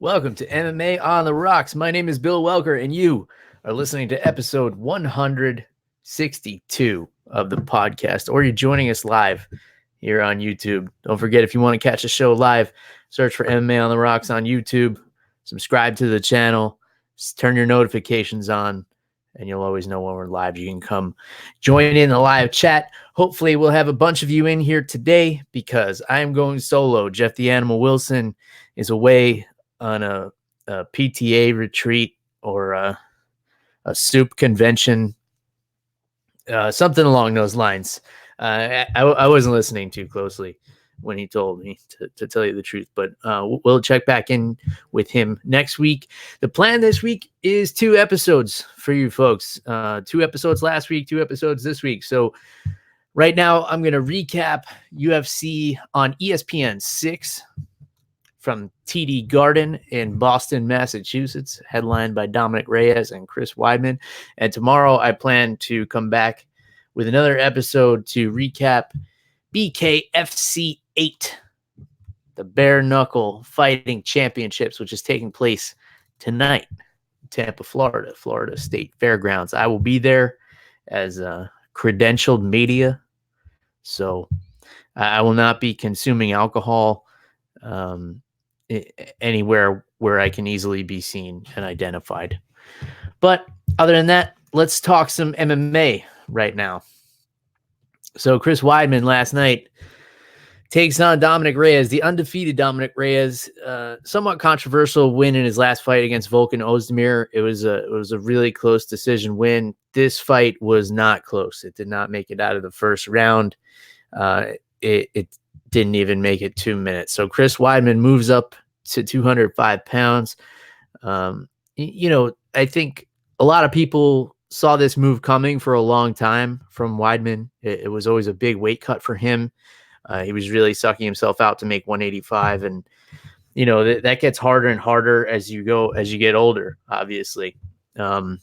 Welcome to MMA on the Rocks. My name is Bill Welker, and you are listening to episode 162 of the podcast, or you're joining us live here on YouTube. Don't forget, if you want to catch the show live, search for MMA on the Rocks on YouTube, subscribe to the channel, turn your notifications on, and you'll always know when we're live. You can come join in the live chat. Hopefully, we'll have a bunch of you in here today because I am going solo. Jeff the Animal Wilson is away on a PTA retreat or a soup convention, something along those lines. I wasn't listening too closely when he told me, to tell you the truth, but we'll check back in with him next week. The plan this week is 2 episodes for you folks. 2 episodes last week, 2 episodes this week. So right now I'm going to recap UFC on ESPN 6 from TD Garden in Boston, Massachusetts, headlined by Dominick Reyes and Chris Weidman. And tomorrow I plan to come back with another episode to recap BKFC 8, the Bare Knuckle Fighting Championships, which is taking place tonight in Tampa, Florida State Fairgrounds. I will be there as credentialed media, so I will not be consuming alcohol anywhere where I can easily be seen and identified. But other than that, let's talk some MMA right now. So Chris Weidman last night takes on Dominick Reyes, the undefeated Dominick Reyes. Somewhat controversial win in his last fight against Volkan Ozdemir. It was a really close decision win. This fight was not close. It did not make it out of the first round. It didn't even make it 2 minutes. So Chris Weidman moves up to 205 pounds. I think a lot of people saw this move coming for a long time from Weidman. It was always a big weight cut for him. He was really sucking himself out to make 185. And, that gets harder and harder as you get older, obviously. But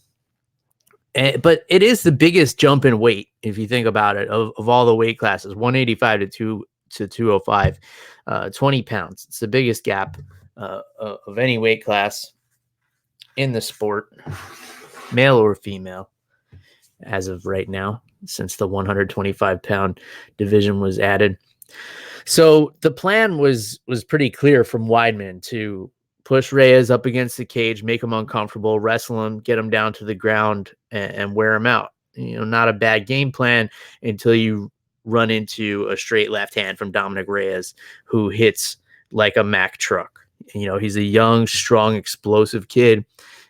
it is the biggest jump in weight, if you think about it, of all the weight classes, 185 to 205, 20 pounds. It's the biggest gap of any weight class in the sport, male or female, as of right now, since the 125-pound division was added. So the plan was pretty clear from Weidman to push Reyes up against the cage, make him uncomfortable, wrestle him, get him down to the ground, and wear him out. Not a bad game plan until you run into a straight left hand from Dominick Reyes, who hits like a Mack truck. He's a young, strong, explosive kid.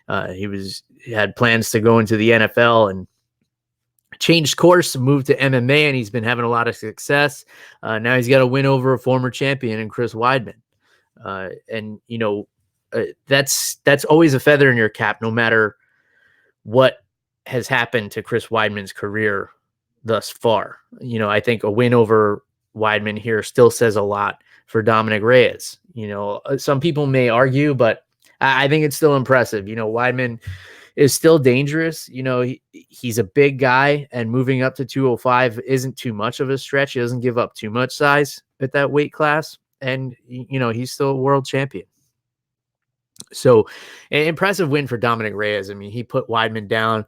He had plans to go into the NFL and changed course, moved to MMA, and he's been having a lot of success. Now he's got a win over a former champion in Chris Weidman. That's always a feather in your cap, no matter what has happened to Chris Weidman's career thus far. I think a win over Weidman here still says a lot for Dominick Reyes. Some people may argue, but I think it's still impressive. Weidman is still dangerous. He's a big guy, and moving up to 205 isn't too much of a stretch. He doesn't give up too much size at that weight class, and he's still a world champion. So, an impressive win for Dominick Reyes. I mean, he put Weidman down.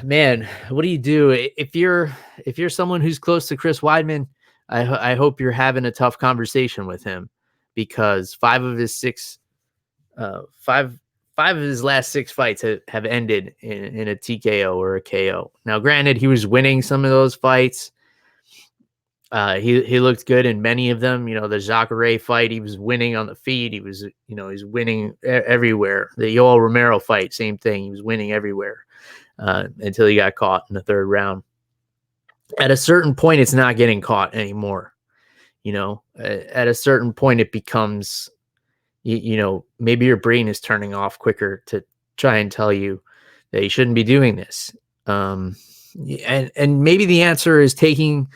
Man, what do you do if you're someone who's close to Chris Weidman? I hope you're having a tough conversation with him, because five of his last 6 fights have ended in a TKO or a KO. Now, granted, he was winning some of those fights. He looked good in many of them. The Jacare fight, he was winning on the feet. He was, he's winning everywhere. The Yoel Romero fight, same thing. He was winning everywhere until he got caught in the 3rd round. At a certain point, it's not getting caught anymore. At a certain point, it becomes, maybe your brain is turning off quicker to try and tell you that you shouldn't be doing this. And maybe the answer is taking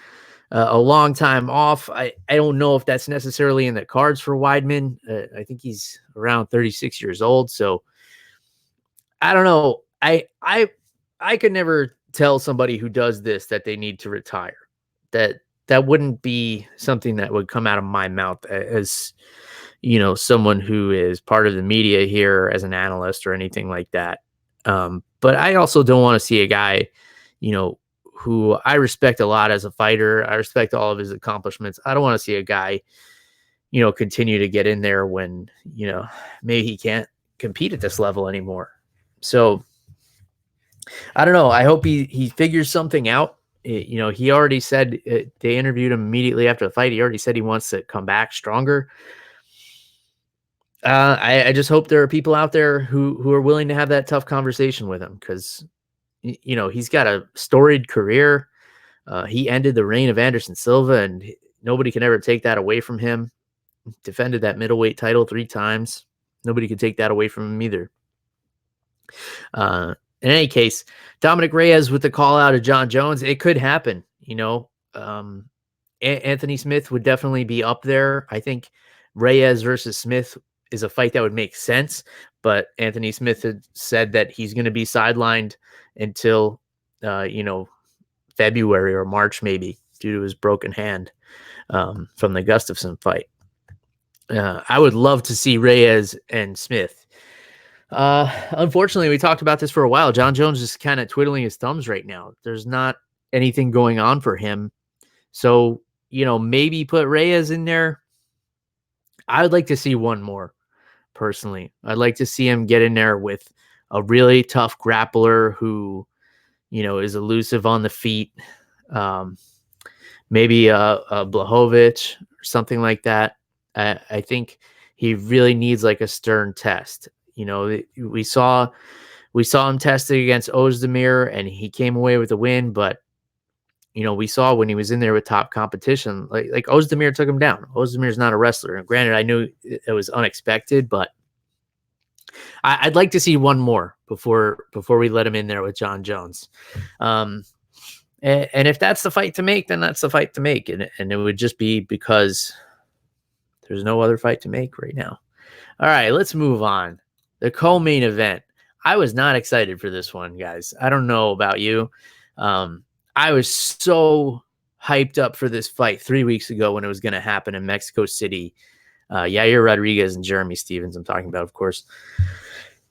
a long time off. I don't know if that's necessarily in the cards for Weidman. I think he's around 36 years old. So I don't know. I could never tell somebody who does this that they need to retire, that that wouldn't be something that would come out of my mouth as, someone who is part of the media here as an analyst or anything like that. But I also don't want to see a guy, who I respect a lot as a fighter. I respect all of his accomplishments. I don't want to see a guy, continue to get in there when, maybe he can't compete at this level anymore. So I don't know. I hope he figures something out. He already said, they interviewed him immediately after the fight. He already said he wants to come back stronger. I just hope there are people out there who are willing to have that tough conversation with him, because, he's got a storied career. He ended the reign of Anderson Silva, and nobody can ever take that away from him. Defended that middleweight title 3 times. Nobody could take that away from him either. In any case, Dominick Reyes with the call out of John Jones, it could happen. Anthony Smith would definitely be up there. I think Reyes versus Smith is a fight that would make sense, but Anthony Smith had said that he's going to be sidelined until, February or March, maybe, due to his broken hand from the Gustafsson fight. I would love to see Reyes and Smith. Unfortunately, we talked about this for a while. John Jones is kind of twiddling his thumbs right now. There's not anything going on for him. So, maybe put Reyes in there. I would like to see one more, personally. I'd like to see him get in there with a really tough grappler who, is elusive on the feet. Maybe a Blachowicz or something like that. I think he really needs like a stern test. We saw him tested against Ozdemir, and he came away with a win. But we saw when he was in there with top competition, like Ozdemir took him down. Ozdemir's not a wrestler. And granted, I knew it was unexpected, but I'd like to see one more before we let him in there with John Jones. And if that's the fight to make, then that's the fight to make. And it would just be because there's no other fight to make right now. All right, let's move on. The co-main event. I was not excited for this one, guys. I don't know about you. I was so hyped up for this fight 3 weeks ago when it was going to happen in Mexico City. Yair Rodríguez and Jeremy Stephens, I'm talking about, of course.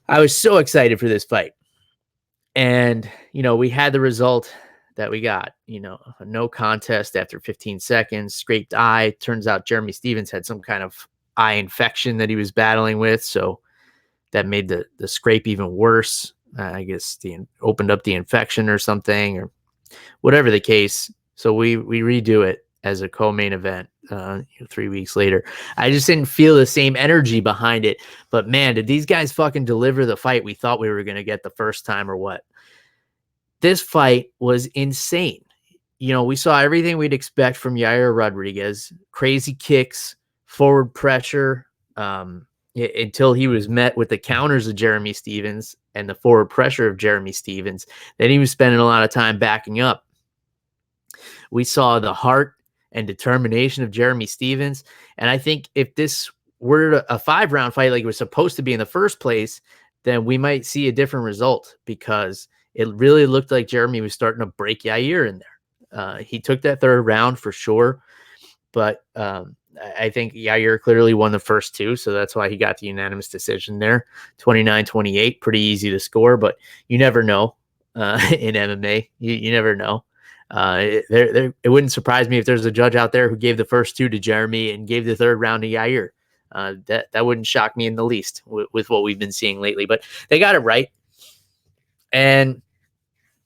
I was so excited for this fight. And, we had the result that we got, a no contest after 15 seconds, scraped eye. Turns out Jeremy Stephens had some kind of eye infection that he was battling with. So that made the scrape even worse. I guess opened up the infection or something, or whatever the case. So we redo it as a co-main event 3 weeks later. I just didn't feel the same energy behind it. But man, did these guys fucking deliver the fight we thought we were going to get the first time, or what? This fight was insane. We saw everything we'd expect from Yair Rodríguez. Crazy kicks, forward pressure, until he was met with the counters of Jeremy Stephens and the forward pressure of Jeremy Stephens. Then he was spending a lot of time backing up. We saw the heart and determination of Jeremy Stephens. And I think if this were a 5-round fight like it was supposed to be in the first place, then we might see a different result, because it really looked like Jeremy was starting to break Yair in there. He took that 3rd round for sure, but I think Yair clearly won the first 2, so that's why he got the unanimous decision there. 29-28, pretty easy to score, but you never know in MMA. You never know. It wouldn't surprise me if there's a judge out there who gave the first 2 to Jeremy and gave the 3rd round to Yair. That wouldn't shock me in the least with what we've been seeing lately, but they got it right. And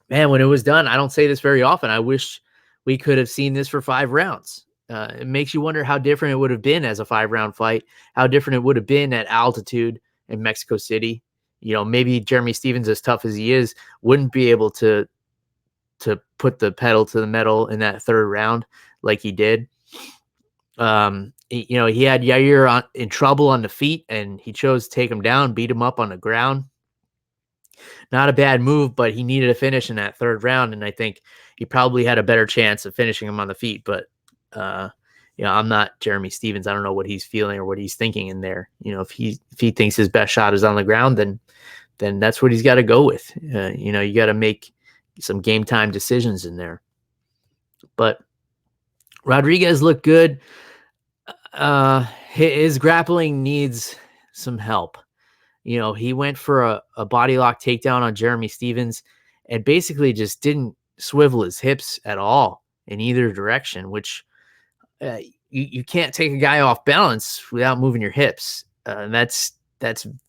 man, when it was done, I don't say this very often, I wish we could have seen this for 5 rounds. It makes you wonder how different it would have been as a 5-round fight, how different it would have been at altitude in Mexico City. Maybe Jeremy Stephens, as tough as he is, wouldn't be able to put the pedal to the metal in that 3rd round like he did. He had Yair in trouble on the feet, and he chose to take him down, beat him up on the ground. Not a bad move, but he needed a finish in that 3rd round, and I think he probably had a better chance of finishing him on the feet. But I'm not Jeremy Stephens. I don't know what he's feeling or what he's thinking in there. If he thinks his best shot is on the ground, then that's what he's got to go with. You got to make some game time decisions in there. But Rodríguez looked good. His grappling needs some help. He went for a body lock takedown on Jeremy Stevens and basically just didn't swivel his hips at all in either direction, which you can't take a guy off balance without moving your hips. And that's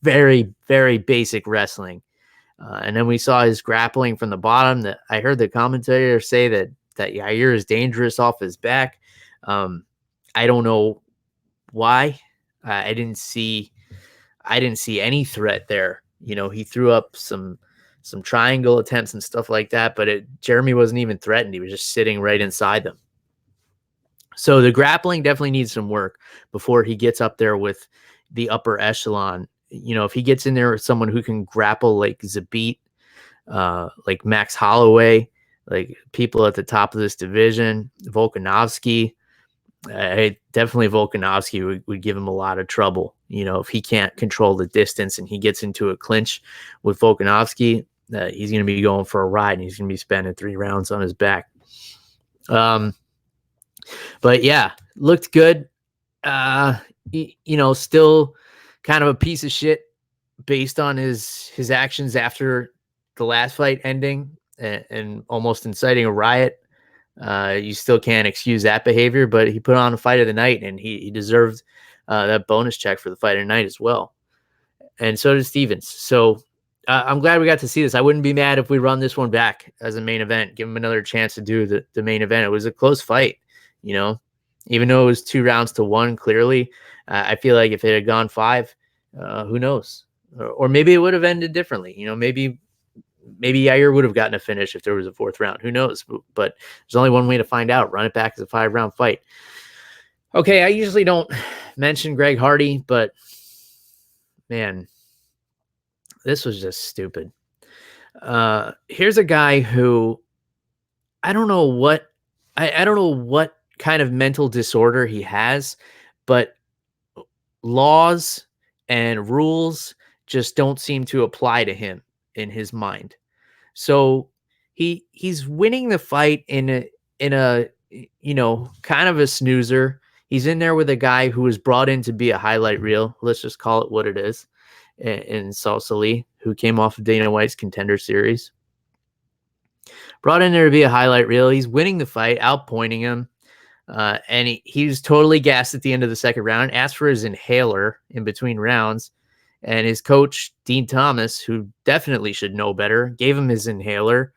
very, very basic wrestling. And then we saw his grappling from the bottom. That I heard the commentator say that Yair is dangerous off his back. I don't know why. I didn't see any threat there. He threw up some triangle attempts and stuff like that, but Jeremy wasn't even threatened. He was just sitting right inside them. So the grappling definitely needs some work before he gets up there with the upper echelon. If he gets in there with someone who can grapple like Zabit, like Max Holloway, like people at the top of this division, Volkanovski, definitely Volkanovski would give him a lot of trouble. If he can't control the distance and he gets into a clinch with Volkanovski, he's going to be going for a ride and he's going to be spending 3 rounds on his back. But yeah, looked good. Still kind of a piece of shit based on his actions after the last fight ending and almost inciting a riot. You still can't excuse that behavior, but he put on a fight of the night and he deserved that bonus check for the fight of the night as well. And so did Stevens. So I'm glad we got to see this. I wouldn't be mad if we run this one back as a main event, give him another chance to do the main event. It was a close fight, even though it was 2 rounds to 1, clearly. I feel like if it had gone 5, who knows? Or maybe it would have ended differently. Maybe Yair would have gotten a finish if there was a 4th round. Who knows? But there's only one way to find out. Run it back as a 5-round fight. Okay, I usually don't mention Greg Hardy, but man, this was just stupid. Here's a guy who I don't know what kind of mental disorder he has, but laws and rules just don't seem to apply to him in his mind. So he's winning the fight in a kind of a snoozer. He's in there with a guy who was brought in to be a highlight reel. Let's just call it what it is. In Sosoli, who came off of Dana White's Contender Series. Brought in there to be a highlight reel. He's winning the fight, outpointing him. And he was totally gassed at the end of the 2nd round, asked for his inhaler in between rounds. And his coach, Dean Thomas, who definitely should know better, gave him his inhaler.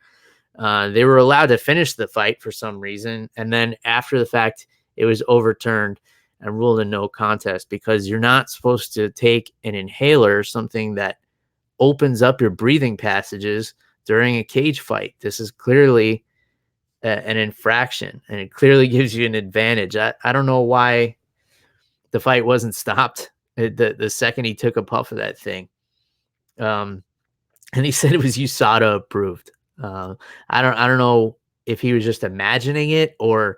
They were allowed to finish the fight for some reason. And then after the fact, it was overturned and ruled a no contest because you're not supposed to take an inhaler, something that opens up your breathing passages during a cage fight. This is clearly an infraction, and it clearly gives you an advantage. I don't know why the fight wasn't stopped the second he took a puff of that thing. And he said it was USADA approved. I don't know if he was just imagining it or,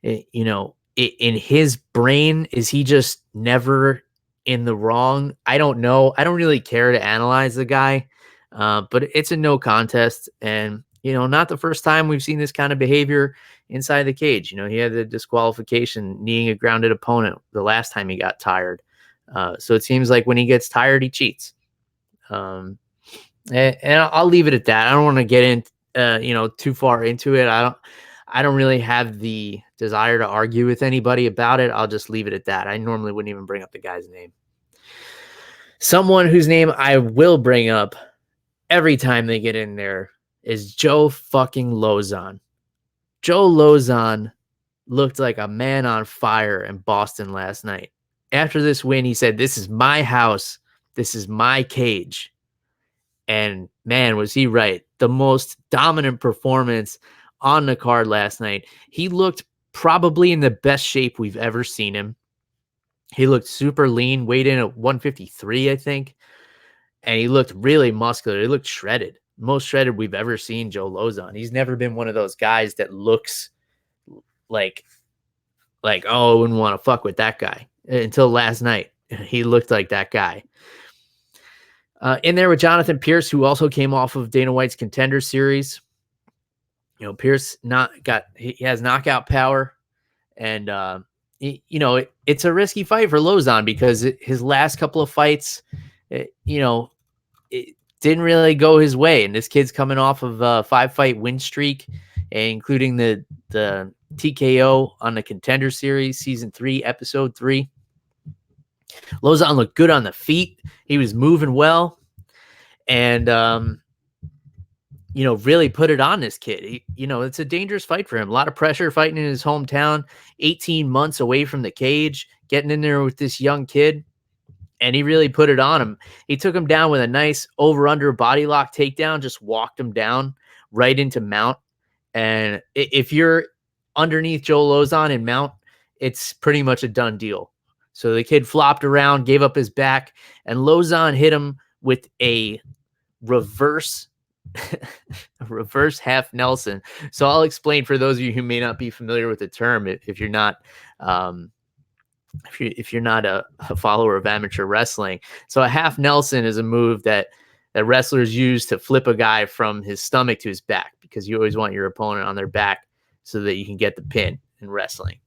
in his brain, is he just never in the wrong? I don't know. I don't really care to analyze the guy, but it's a no contest. And, not the first time we've seen this kind of behavior inside the cage. He had the disqualification, kneeing a grounded opponent the last time he got tired. So it seems like when he gets tired, he cheats. And I'll leave it at that. I don't want to get in, too far into it. I don't really have the desire to argue with anybody about it. I'll just leave it at that. I normally wouldn't even bring up the guy's name. Someone whose name I will bring up every time they get in there is Joe fucking Lauzon. Joe Lauzon looked like a man on fire in Boston last night. After this win, he said, "This is my house. This is my cage." And man, was he right. The most dominant performance on the card last night. He looked probably in the best shape we've ever seen him. He looked super lean, weighed in at 153, I think. And he looked really muscular. He looked shredded. Most shredded we've ever seen Joe Lauzon. He's never been one of those guys that looks like oh, I wouldn't want to fuck with that guy. Until last night, he looked like that guy. In there with Jonathan Pearce, who also came off of Dana White's Contender Series. Pearce he has knockout power, And, it's a risky fight for Lauzon because his last couple of fights, it didn't really go his way. And this kid's coming off of a 5-fight win streak, including the TKO on the Contender Series, Season 3, Episode 3. Lauzon looked good on the feet. He was moving well. And, really put it on this kid. It's a dangerous fight for him. A lot of pressure fighting in his hometown, 18 months away from the cage, getting in there with this young kid. And he really put it on him. He took him down with a nice over-under body lock takedown, just walked him down right into mount. And if you're underneath Joe Lauzon in mount, it's pretty much a done deal. So the kid flopped around, gave up his back, and Lauzon hit him with a reverse half Nelson. So I'll explain for those of you who may not be familiar with the term, if you're not if you're not a follower of amateur wrestling. So a half Nelson is a move that wrestlers use to flip a guy from his stomach to his back, because you always want your opponent on their back so that you can get the pin in wrestling.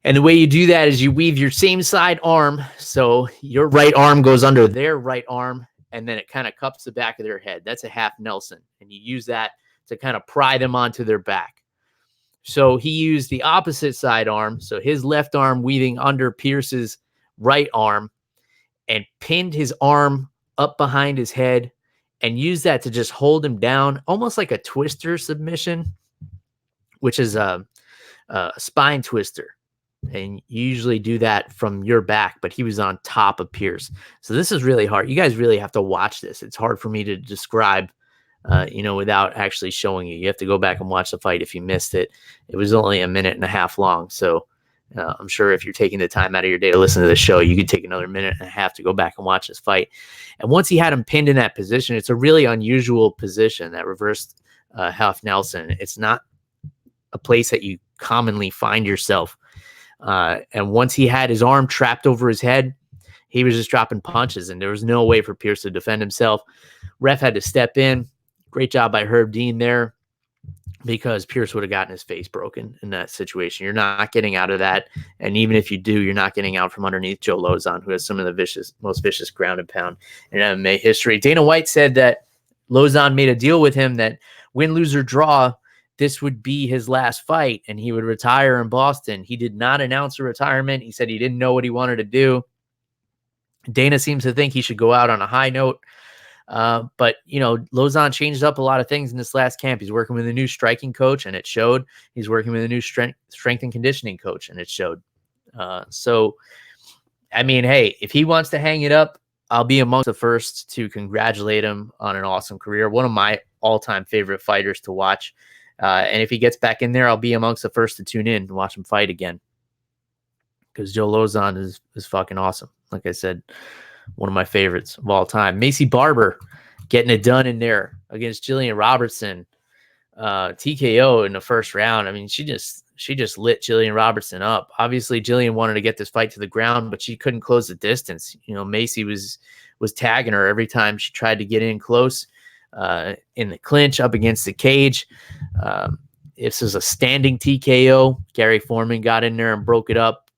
And the way you do that is you weave your same side arm. So your right arm goes under their right arm, and then it kind of cups the back of their head. That's a half Nelson. And you use that to kind of pry them onto their back. So he used the opposite side arm. So his left arm weaving under Pearce's right arm, and pinned his arm up behind his head and used that to just hold him down, almost like a twister submission, which is a spine twister. And you usually do that from your back, but he was on top of Pearce. So this is really hard. You guys really have to watch this. It's hard for me to describe, without actually showing you. You have to go back and watch the fight if you missed it. It was only a minute and a half long. So I'm sure if you're taking the time out of your day to listen to the show, you could take another minute and a half to go back and watch this fight. And once he had him pinned in that position, it's a really unusual position, that reversed half Nelson. It's not a place that you commonly find yourself. And once he had his arm trapped over his head, he was just dropping punches, and there was no way for Pearce to defend himself. Ref had to step in. Great job by Herb Dean there, because Pearce would have gotten his face broken in that situation. You're not getting out of that. And even if you do, you're not getting out from underneath Joe Lauzon, who has some of the most vicious ground and pound in MMA history. Dana White said that Lauzon made a deal with him that win, lose, or draw, this would be his last fight and he would retire in Boston. He did not announce a retirement. He said he didn't know what he wanted to do. Dana seems to think he should go out on a high note. But, Lauzon changed up a lot of things in this last camp. He's working with a new striking coach, and it showed. He's working with a new strength and conditioning coach, and it showed. Hey, if he wants to hang it up, I'll be amongst the first to congratulate him on an awesome career. One of my all-time favorite fighters to watch. And if he gets back in there, I'll be amongst the first to tune in and watch him fight again. Because Joe Lauzon is fucking awesome. Like I said, one of my favorites of all time. Maycee Barber getting it done in there against Gillian Robertson. TKO in the first round. I mean, she just lit Gillian Robertson up. Obviously, Gillian wanted to get this fight to the ground, but she couldn't close the distance. Maycee was tagging her every time she tried to get in close. In the clinch up against the cage. This is a standing TKO. Gary Foreman got in there and broke it up.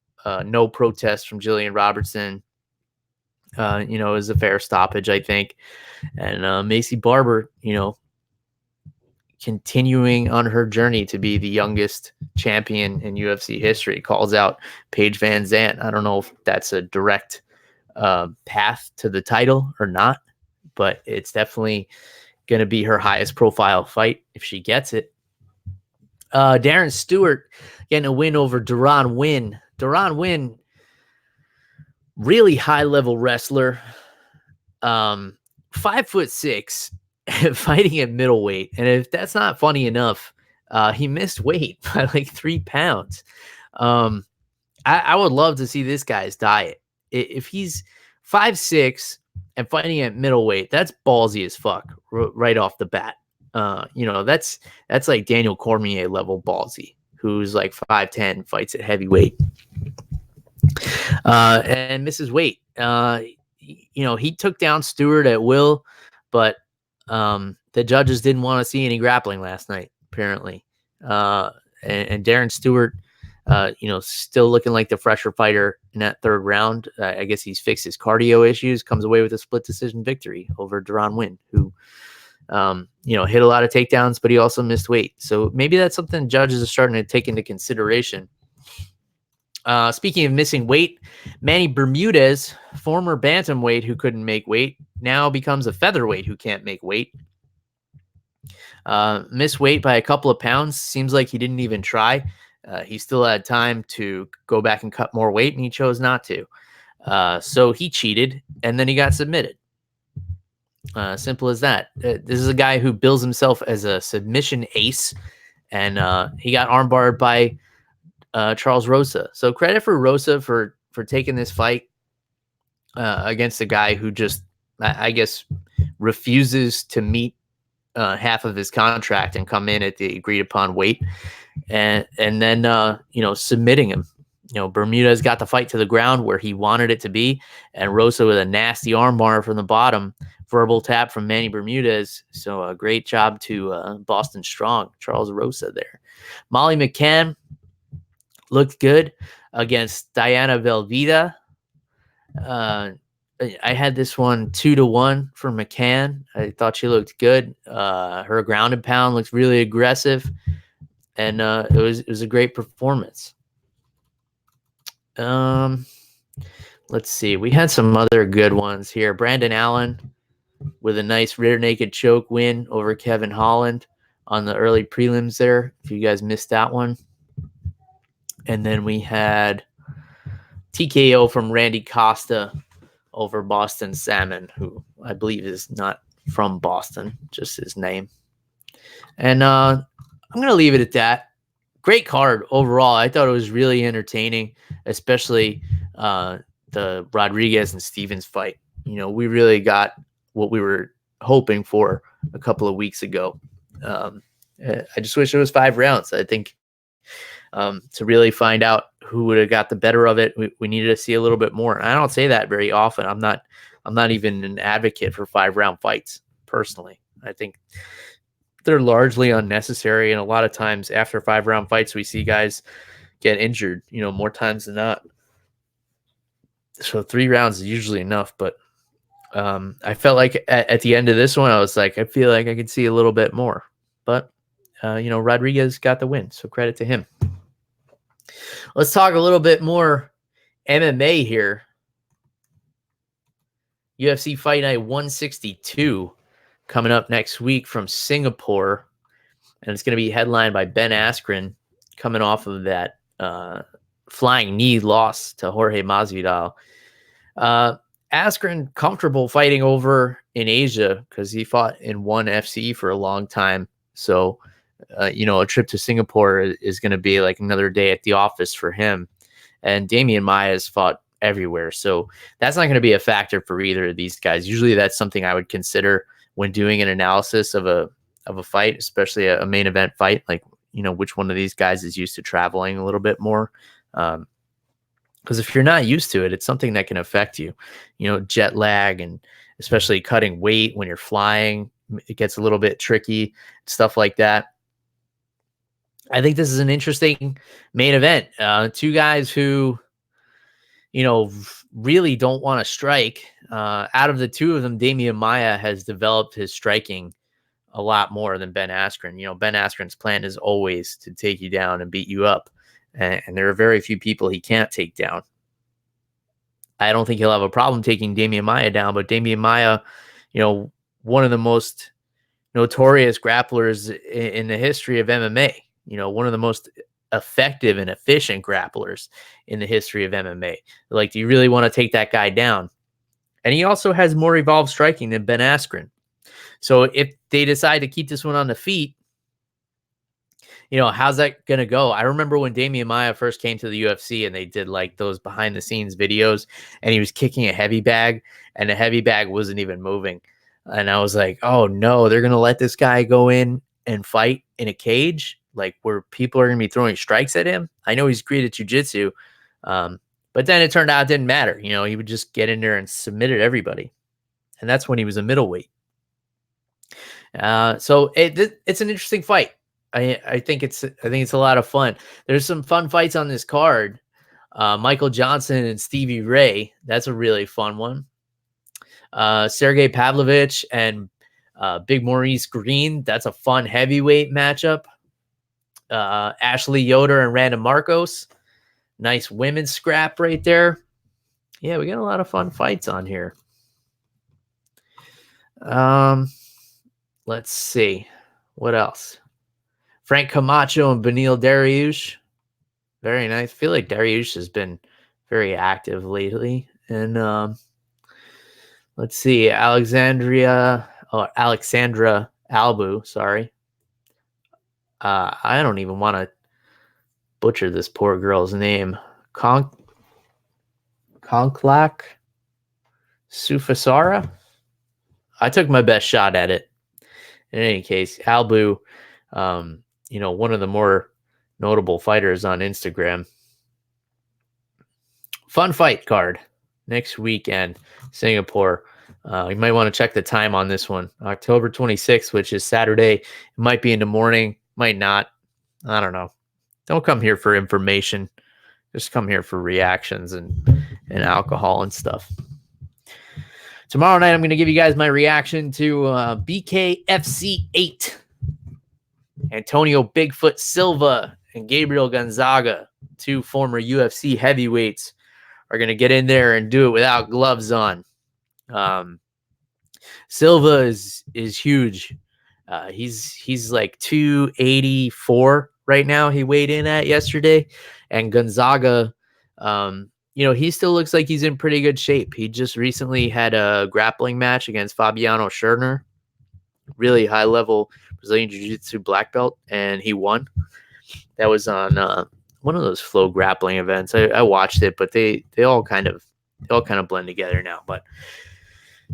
No protest from Gillian Robertson. It was a fair stoppage, I think. And Maycee Barber, continuing on her journey to be the youngest champion in UFC history, calls out Paige Van Zandt. I don't know if that's a direct path to the title or not, but it's definitely going to be her highest profile fight if she gets it. Darren Stewart getting a win over Deron Winn. Deron Winn, really high level wrestler, 5'6", fighting at middleweight. And if that's not funny enough, he missed weight by like 3 pounds. I would love to see this guy's diet. If he's 5'6", and fighting at middleweight, that's ballsy as fuck right off the bat. That's like Daniel Cormier level ballsy, who's like 5'10", fights at heavyweight, and misses weight. He took down Stewart at will, but the judges didn't want to see any grappling last night, apparently. And Darren Stewart Still looking like the fresher fighter in that third round. I guess he's fixed his cardio issues, comes away with a split decision victory over Deron Winn, who, hit a lot of takedowns, but he also missed weight. So maybe that's something judges are starting to take into consideration. Speaking of missing weight, Manny Bermudez, former bantamweight who couldn't make weight, now becomes a featherweight who can't make weight. Missed weight by a couple of pounds. Seems like he didn't even try. He still had time to go back and cut more weight, and he chose not to. So he cheated, and then he got submitted. Simple as that. This is a guy who bills himself as a submission ace, and he got armbarred by Charles Rosa. So credit for Rosa for taking this fight against a guy who just, I guess, refuses to meet half of his contract and come in at the agreed upon weight, and then submitting him. Bermudez got the fight to the ground where he wanted it to be, and Rosa with a nasty armbar from the bottom, verbal tap from Manny Bermudez. So a great job to Boston Strong, Charles Rosa there. Molly McCann looked good against Diana Velveeta. I had this one 2-1 for McCann. I thought she looked good. Her ground and pound looked really aggressive, and it was a great performance. Let's see. We had some other good ones here. Brandon Allen with a nice rear naked choke win over Kevin Holland on the early prelims there, if you guys missed that one. And then we had TKO from Randy Costa over Boston Salmon, who I believe is not from Boston, just his name. And I'm going to leave it at that. Great card overall. I thought it was really entertaining, especially the Rodríguez and Stevens fight. We really got what we were hoping for a couple of weeks ago. I just wish it was 5 rounds. I think to really find out who would have got the better of it, we needed to see a little bit more. And I don't say that very often. I'm not even an advocate for 5-round fights personally. I think they're largely unnecessary, and a lot of times after 5-round fights, we see guys get injured, more times than not. So 3 rounds is usually enough, but I felt like at the end of this one, I was like, I feel like I could see a little bit more. But Rodríguez got the win, so credit to him. Let's talk a little bit more MMA here. UFC Fight Night 162 coming up next week from Singapore, and it's going to be headlined by Ben Askren, coming off of that flying knee loss to Jorge Masvidal. Askren comfortable fighting over in Asia because he fought in ONE FC for a long time. So, a trip to Singapore is going to be like another day at the office for him. And Demian Maia has fought everywhere. So that's not going to be a factor for either of these guys. Usually that's something I would consider when doing an analysis of a fight, especially a main event fight, like, which one of these guys is used to traveling a little bit more. Because if you're not used to it, it's something that can affect you, jet lag, and especially cutting weight when you're flying, it gets a little bit tricky, stuff like that. I think this is an interesting main event. 2 guys who, really don't want to strike. Out of the 2 of them, Demian Maia has developed his striking a lot more than Ben Askren. Ben Askren's plan is always to take you down and beat you up. And there are very few people he can't take down. I don't think he'll have a problem taking Demian Maia down, but Demian Maia, one of the most notorious grapplers in the history of MMA, one of the most effective and efficient grapplers in the history of MMA. Like, do you really want to take that guy down? And he also has more evolved striking than Ben Askren. So if they decide to keep this one on the feet, how's that going to go? I remember when Demian Maia first came to the UFC and they did like those behind the scenes videos, and he was kicking a heavy bag and the heavy bag wasn't even moving. And I was like, oh no, they're going to let this guy go in and fight in a cage, like where people are going to be throwing strikes at him. I know he's great at jiu-jitsu, but then it turned out it didn't matter. He would just get in there and submitted everybody. And that's when he was a middleweight. So it's an interesting fight. I think it's a lot of fun. There's some fun fights on this card. Michael Johnson and Stevie Ray. That's a really fun one. Sergey Pavlovich and Big Maurice Green. That's a fun heavyweight matchup. Ashley Yoder and Randa Marcos. Nice women's scrap right there. Yeah, we got a lot of fun fights on here. Let's see. What else? Frank Camacho and Beneil Dariush. Very nice. I feel like Dariush has been very active lately. And let's see. Alexandra Albu. Sorry. I don't even want to butcher this poor girl's name. Konklak Sufasara. I took my best shot at it. In any case, Albu, one of the more notable fighters on Instagram. Fun fight card next weekend, Singapore. You might want to check the time on this one. October 26th, which is Saturday. It might be in the morning, might not. I don't know. Don't come here for information. Just come here for reactions and alcohol and stuff. Tomorrow night, I'm going to give you guys my reaction to BKFC 8. Antonio Bigfoot Silva and Gabriel Gonzaga, two former UFC heavyweights, are going to get in there and do it without gloves on. Silva is huge. He's like 284 right now. He weighed in at yesterday, and Gonzaga, he still looks like he's in pretty good shape. He just recently had a grappling match against Fabiano Scherner, really high level Brazilian Jiu-Jitsu black belt, and he won. That was on one of those flow grappling events. I watched it, but they all kind of blend together now. But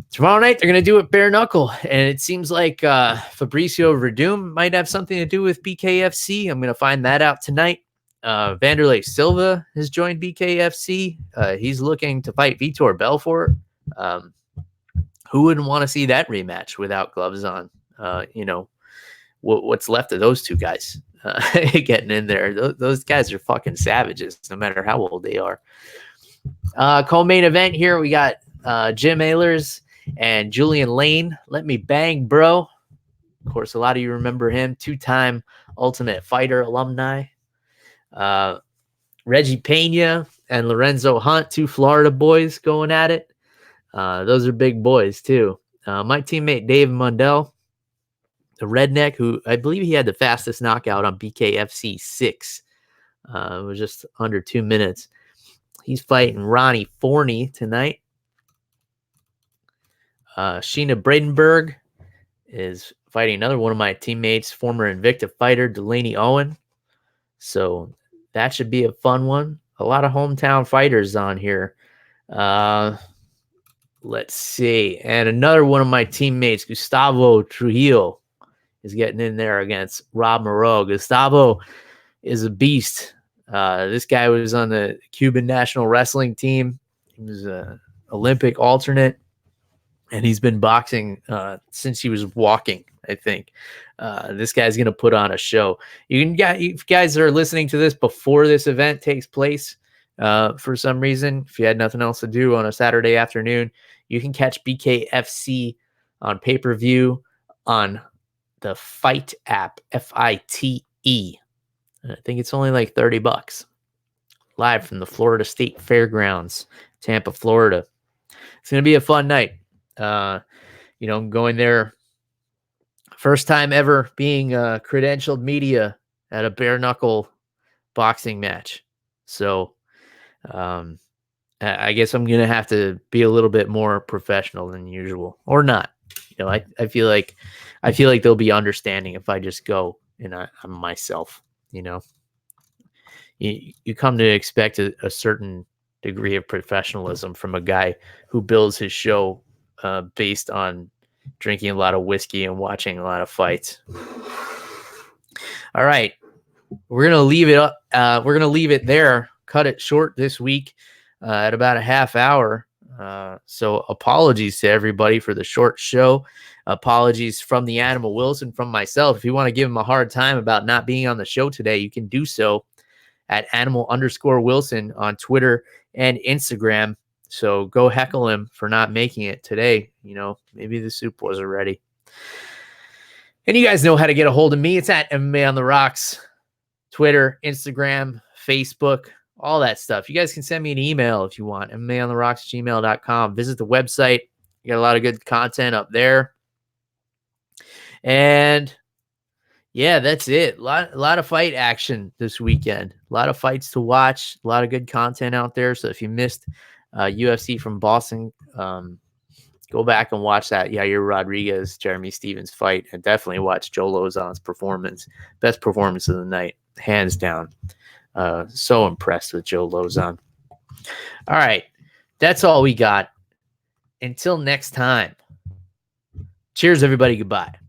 tomorrow night they're gonna do it bare knuckle, and it seems like Fabricio Verdum might have something to do with BKFC. I'm gonna find that out tonight. Vanderlei Silva has joined BKFC. He's looking to fight Vitor Belfort. Who wouldn't want to see that rematch without gloves on? What's left of those two guys getting in there? Those guys are fucking savages, no matter how old they are. Co-main event here, we got Jim Ehlers and Julian Lane. Let me bang, bro. Of course, a lot of you remember him, two-time Ultimate Fighter alumni. Reggie Pena and Lorenzo Hunt, two Florida boys going at it. Those are big boys, too. My teammate Dave Mundell, the redneck, who I believe he had the fastest knockout on BKFC 6. It was just under 2 minutes. He's fighting Ronnie Forney tonight. Sheena Bradenberg is fighting another one of my teammates, former Invicta fighter Delaney Owen. So that should be a fun one. A lot of hometown fighters on here. Let's see. And another one of my teammates, Gustavo Trujillo, is getting in there against Rob Moreau. Gustavo is a beast. This guy was on the Cuban national wrestling team. He was an Olympic alternate, and he's been boxing since he was walking, I think. This guy's going to put on a show. If you guys are listening to this before this event takes place, for some reason, if you had nothing else to do on a Saturday afternoon, you can catch BKFC on pay-per-view on the Fight app, FITE. I think it's only like $30 live from the Florida State Fairgrounds, Tampa, Florida. It's going to be a fun night. Going there, first time ever being credentialed media at a bare knuckle boxing match. So I guess I'm going to have to be a little bit more professional than usual, or not. I feel like they'll be understanding if I just go and I'm myself. You come to expect a certain degree of professionalism from a guy who builds his show based on drinking a lot of whiskey and watching a lot of fights. All right, we're gonna leave it up. We're gonna leave it there. Cut it short this week at about a half hour. So apologies to everybody for the short show. Apologies from the Animal Wilson, from myself. If you want to give him a hard time about not being on the show today, you can do so at Animal_Wilson on Twitter and Instagram. So go heckle him for not making it today. You know, maybe the soup wasn't ready. And you guys know how to get a hold of me. It's at MMA on the Rocks, Twitter, Instagram, Facebook, all that stuff. You guys can send me an email if you want, MMAonTheRocks@gmail.com. Visit the website. You got a lot of good content up there. And yeah, that's it. A lot of fight action this weekend. A lot of fights to watch. A lot of good content out there. So if you missed UFC from Boston, go back and watch that Yair Rodríguez, Jeremy Stevens fight, and definitely watch Joe Lauzon's performance. Best performance of the night, hands down. So impressed with Joe Lauzon. All right, that's all we got. Until next time. Cheers, everybody. Goodbye.